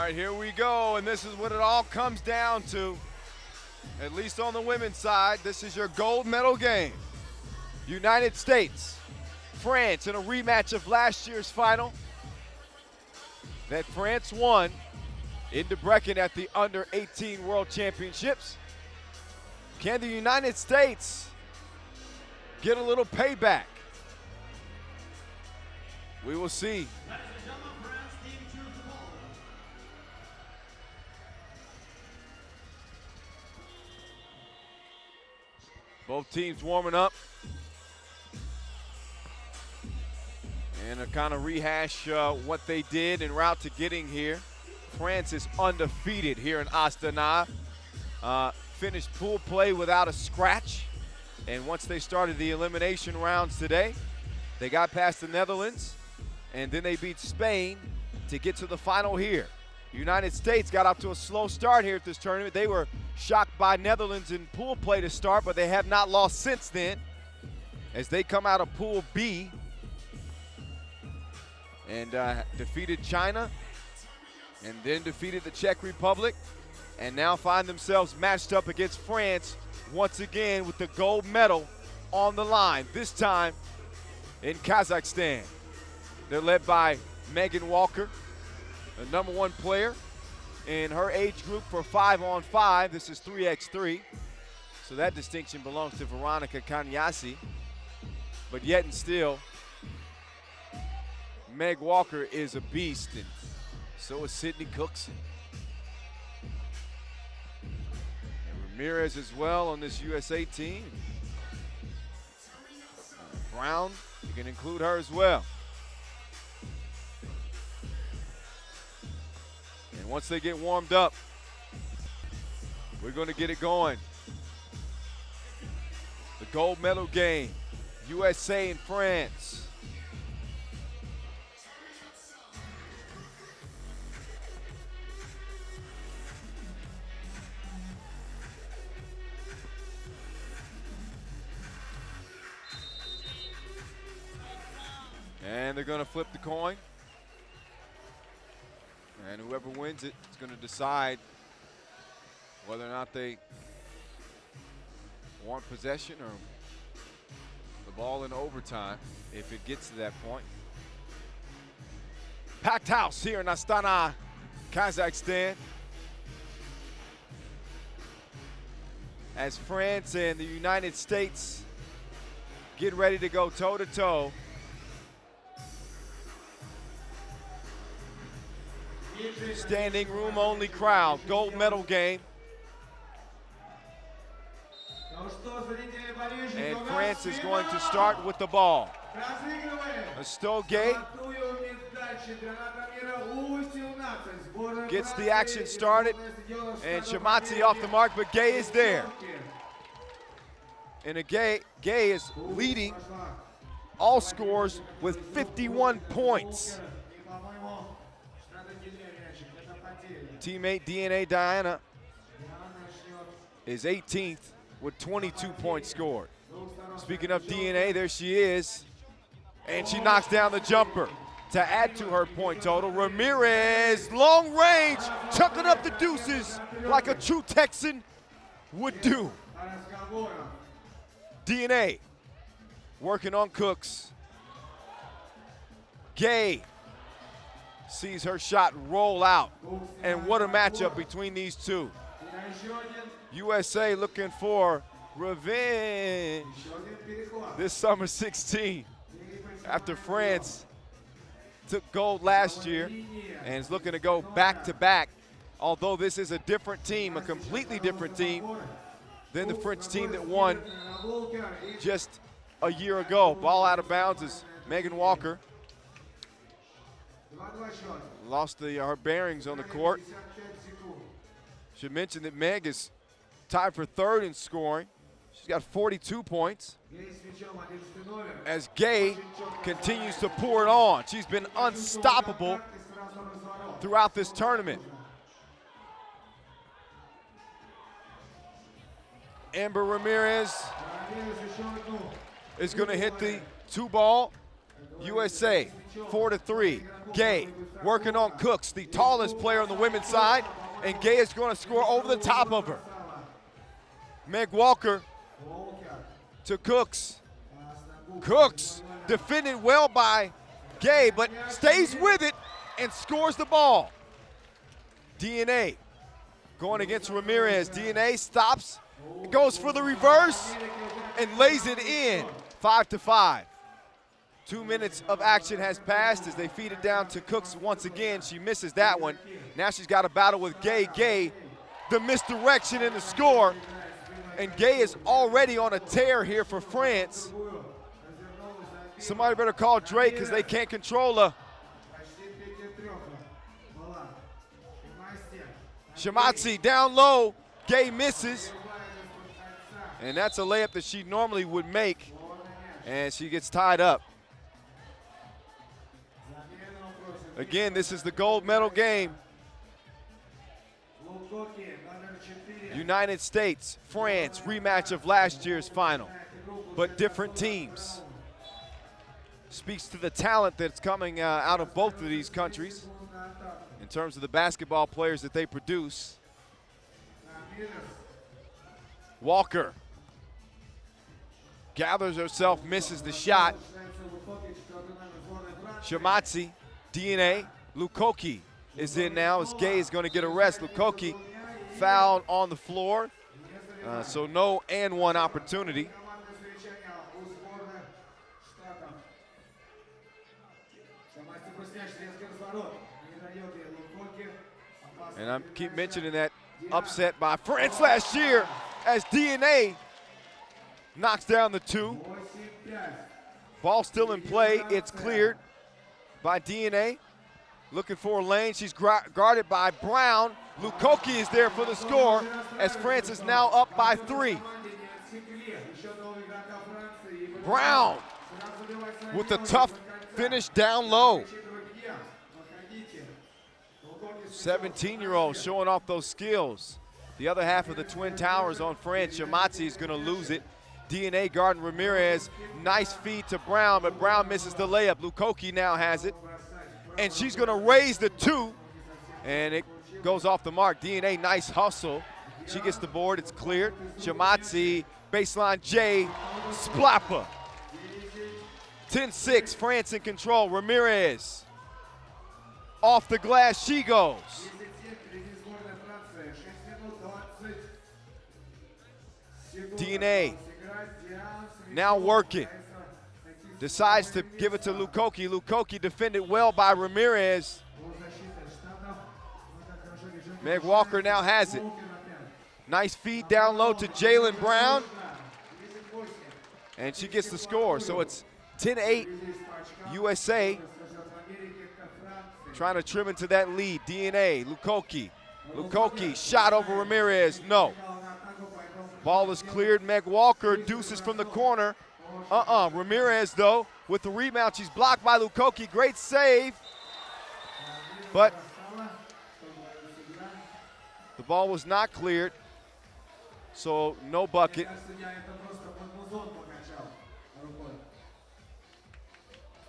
right, here we go, and this is what it all comes down to. At least on the women's side, this is your gold medal game. United States, France in a rematch of last year's final that France won in Debrecen at the U18 World Championships. Can the United States get a little payback? We will see. Both teams warming up. And to kind of rehash what they did en route to getting here. France is undefeated here in Astana. Finished pool play without a scratch. And once they started the elimination rounds today, they got past the Netherlands, and then they beat Spain to get to the final here. United States got off to a slow start here at this tournament. They were shocked by Netherlands in pool play to start, but they have not lost since then as they come out of Pool B and defeated China and then defeated the Czech Republic and now find themselves matched up against France once again with the gold medal on the line, this time in Kazakhstan. They're led by Megan Walker, the #1 player in her age group for 5-on-5. This is 3x3. So that distinction belongs to Veronica Kanyasi. But yet and still, Meg Walker is a beast, and so is Sydney Cookson. And Ramirez as well on this USA team. Brown, you can include her as well. And once they get warmed up, we're going to get it going. The gold medal game, USA and France. And they're going to flip the coin. And whoever wins it is going to decide whether or not they want possession or the ball in overtime if it gets to that point. Packed house here in Astana, Kazakhstan, as France and the United States get ready to go toe-to-toe. Standing room only crowd, gold medal game. And France is going to start with the ball. Stoge gets the action started, and Shamazi off the mark, but Gay is there. And Gay is leading all scores with 51 points. Teammate DNA Diana is 18th with 22 points scored. Speaking of DNA, there she is. And she knocks down the jumper to add to her point total. Ramirez, long range, chucking up the deuces like a true Texan would do. DNA working on Cooks. Gay sees her shot roll out. And what a matchup between these two. USA looking for revenge this summer 16 after France took gold last year and is looking to go back-to-back. Although this is a different team, a completely different team than the French team that won just a year ago. Ball out of bounds is Megan Walker. Lost her bearings on the court. Should mention that Meg is tied for third in scoring. She's got 42 points. As Gay continues to pour it on. She's been unstoppable throughout this tournament. Amber Ramirez is going to hit the 2 ball USA 4-3. Gay working on Cooks, the tallest player on the women's side, and Gay is going to score over the top of her. Meg Walker to Cooks. Cooks defended well by Gay, but stays with it and scores the ball. DNA going against Ramirez. DNA stops, goes for the reverse, and lays it in. 5-5. 2 minutes of action has passed as they feed it down to Cooks once again. She misses that one. Now she's got a battle with Gay. Gay, the misdirection in the score. And Gay is already on a tear here for France. Somebody better call Drake because they can't control her. Shamatsi down low. Gay misses. And that's a layup that she normally would make. And she gets tied up. Again, this is the gold medal game. United States, France, rematch of last year's final, but different teams. Speaks to the talent that's coming out of both of these countries in terms of the basketball players that they produce. Walker gathers herself, misses the shot. Shamatsi, DNA, Lukoki is in now as Gay is going to get a rest. Lukoki fouled on the floor, so no and one opportunity. And I keep mentioning that upset by France last year as DNA knocks down the two. Ball still in play, it's cleared by DNA. Looking for a lane, she's guarded by Brown. Lukoki is there for the score as France is now up by 3. Brown with a tough finish down low. 17-year-old showing off those skills. The other half of the Twin Towers on France. Shamatsi is going to lose it. DNA guarding Ramirez. Nice feed to Brown, but Brown misses the layup. Lukoki now has it. And she's going to raise the 2, and it goes off the mark. DNA, nice hustle. She gets the board, it's cleared. Shamatsi, baseline J, splapper. 10-6, France in control. Ramirez, off the glass she goes. DNA, now working. Decides to give it to Lukoki. Lukoki defended well by Ramirez. Meg Walker now has it. Nice feed down low to Jaylen Brown. And she gets the score. So it's 10-8 USA. Trying to trim into that lead. DNA, Lukoki. Lukoki, shot over Ramirez, no. Ball is cleared. Meg Walker deuces from the corner. Ramirez, though, with the rebound. She's blocked by Lukoki. Great save. But the ball was not cleared, so no bucket.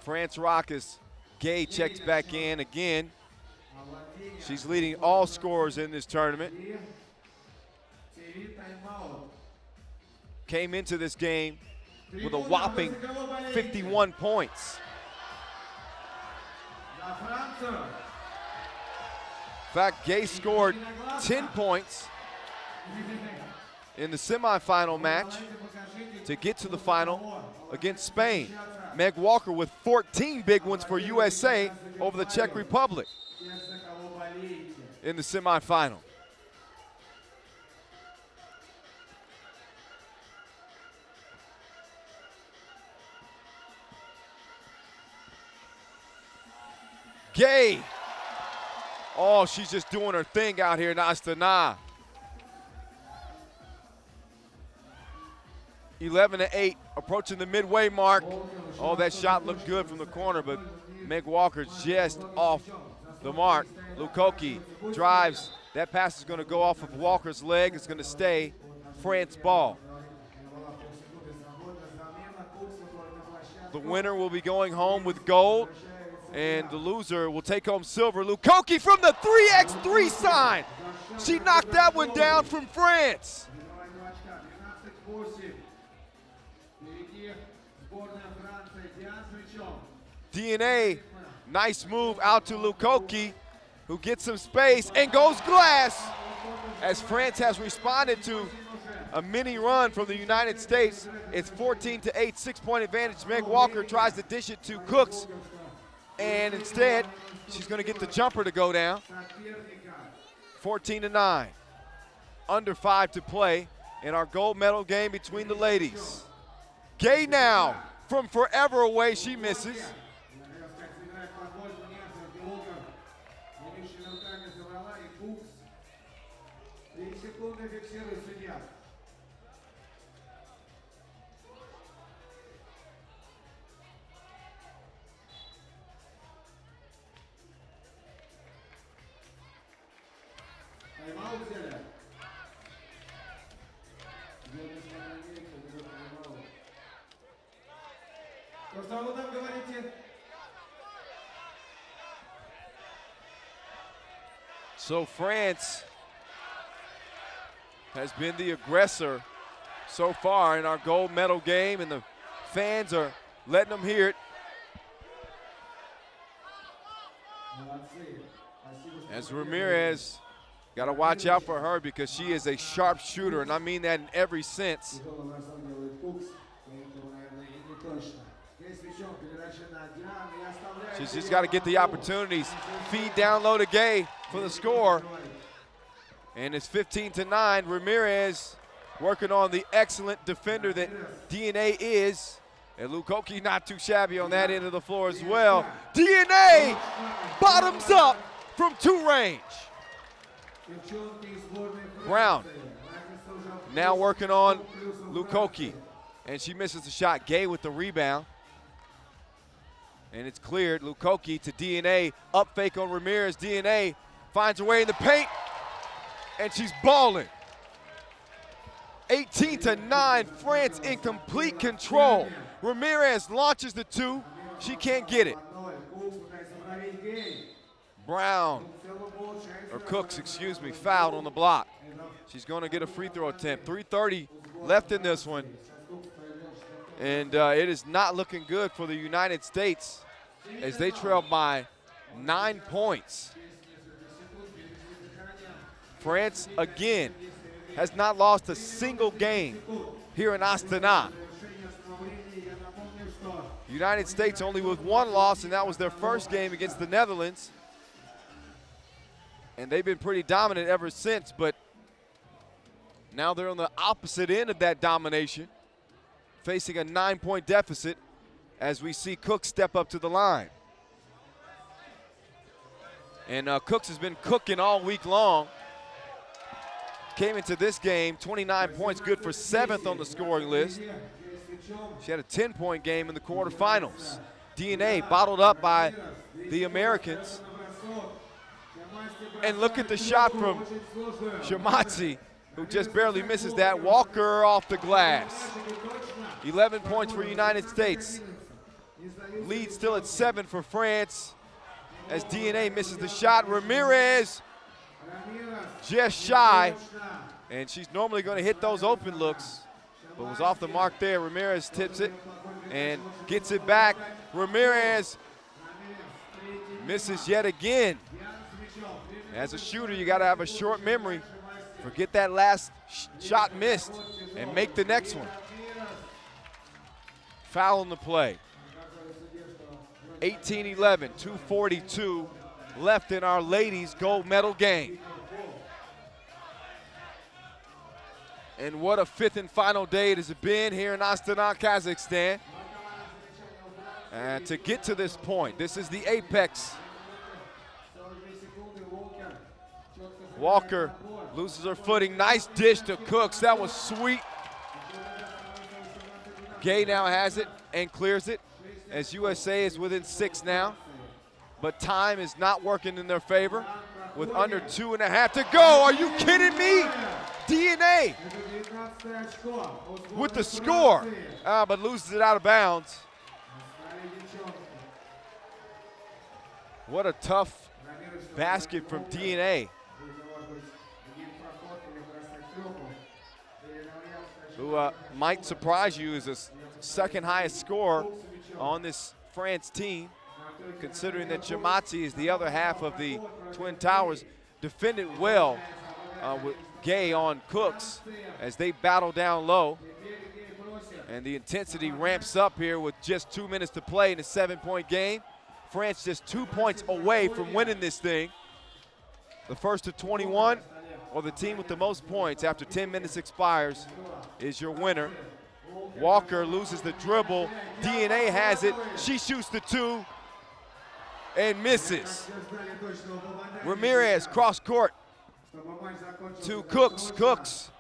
France rock as Gay checks back in again. She's leading all scorers in this tournament. Came into this game with a whopping 51 points. In fact, Gay scored 10 points in the semifinal match to get to the final against Spain. Meg Walker with 14 big ones for USA over the Czech Republic in the semifinal. Gay. Oh, she's just doing her thing out here in Astana. 11-8, approaching the midway mark. Oh, that shot looked good from the corner, but Meg Walker just off the mark. Lukoki drives. That pass is going to go off of Walker's leg. It's going to stay France ball. the winner will be going home with gold, and the loser will take home silver. Lukoki from the 3x3 sign. She knocked that one down from France. DNA, nice move out to Lukoki, who gets some space and goes glass, as France has responded to a mini run from the United States. It's 14-8, 6-point advantage. Meg Walker tries to dish it to Cooks, and instead, she's gonna get the jumper to go down. 14-9, under 5 to play in our gold medal game between the ladies. Gay now, from forever away, she misses. So France has been the aggressor so far in our gold medal game, and the fans are letting them hear it. As Ramirez, got to watch out for her because she is a sharp shooter, and I mean that in every sense. She's just got to get the opportunities. Feed down low to Gay for the score. And it's 15-9. Ramirez working on the excellent defender that DNA is. And Lukoki not too shabby on that end of the floor as well. DNA bottoms up from 2 range. Brown now working on Lukoki, and she misses the shot. Gay with the rebound. And it's cleared. Lukoki to DNA, up fake on Ramirez. DNA finds her way in the paint, and she's balling. 18-9, France in complete control. Ramirez launches the 2. She can't get it. Brown, or Cooks, excuse me, fouled on the block. She's going to get a free throw attempt. 3:30 left in this one. And it is not looking good for the United States as they trail by 9 points. France, again, has not lost a single game here in Astana. United States only with 1 loss, and that was their first game against the Netherlands. And they've been pretty dominant ever since, but now they're on the opposite end of that domination, facing a 9-point deficit as we see Cooks step up to the line. And Cooks has been cooking all week long. Came into this game, 29 points, good for 7th on the scoring list. She had a 10-point game in the quarterfinals. DNA bottled up by the Americans. And look at the shot from Shamatsi, who just barely misses that. Walker off the glass. 11 points for United States. Lead still at 7 for France as DNA misses the shot. Ramirez just shy, and she's normally going to hit those open looks, but was off the mark there. Ramirez tips it and gets it back. Ramirez misses yet again. As a shooter, you got to have a short memory. Forget that last shot missed and make the next one. Foul on the play. 18-11, 2:42 left in our ladies' gold medal game. And what a 5th and final day it has been here in Astana, Kazakhstan. And to get to this point, this is the apex. Walker loses her footing. Nice dish to Cooks. That was sweet. Gay now has it and clears it as USA is within 6 now. But time is not working in their favor with under 2.5 to go. Are you kidding me? DNA with the score, but loses it out of bounds. What a tough basket from DNA, who might surprise you as the second highest scorer on this France team, considering that Jamati is the other half of the Twin Towers. Defended well with Gay on Cooks as they battle down low. And the intensity ramps up here with just 2 minutes to play in a 7-point game. France just 2 points away from winning this thing. The first to 21, or the team with the most points after 10 minutes expires, is your winner. Walker loses the dribble. DNA has it. She shoots the 2 and misses. Ramirez cross court to Cooks. Cooks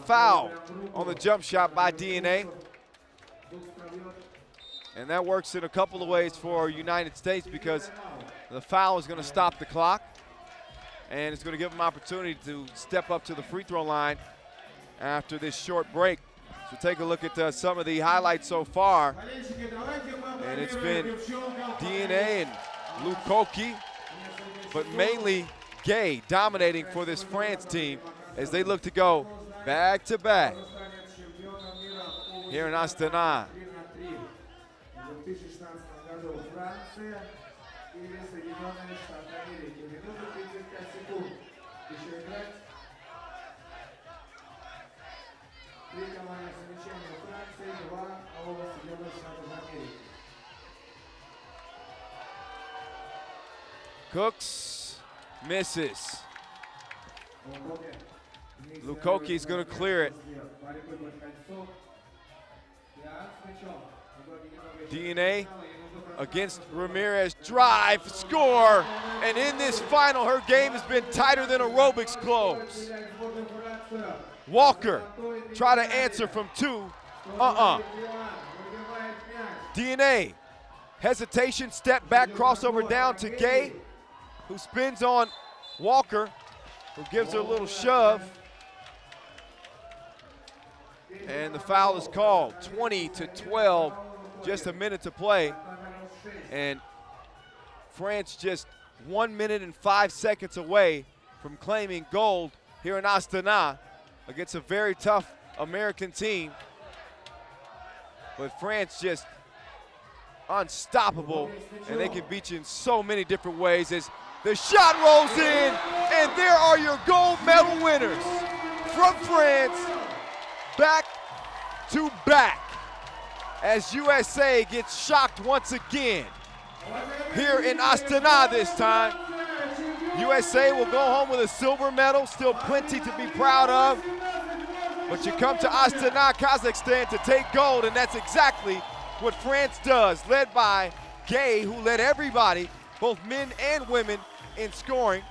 foul on the jump shot by DNA. And that works in a couple of ways for United States, because the foul is going to stop the clock and it's going to give them opportunity to step up to the free throw line after this short break. So take a look at some of the highlights so far. And it's been DNA and Lukoki, but mainly Gay dominating for this France team as they look to go back to back here in Astana. Cooks misses. Lukoki's going to clear it. DNA against Ramirez, drive, score, and in this final, her game has been tighter than aerobics clothes. Walker try to answer from 2, DNA, hesitation, step back, crossover down to Gay, who spins on Walker, who gives her a little shove. And the foul is called. 20-12, just a minute to play. And France just 1 minute and 5 seconds away from claiming gold here in Astana against a very tough American team. But France just unstoppable, and they can beat you in so many different ways as the shot rolls in, and there are your gold medal winners from France, back to back, as USA gets shocked once again here in Astana this time. USA will go home with a silver medal, still plenty to be proud of, but you come to Astana, Kazakhstan to take gold, and that's exactly what France does, led by Gay, who led everybody, both men and women, in scoring.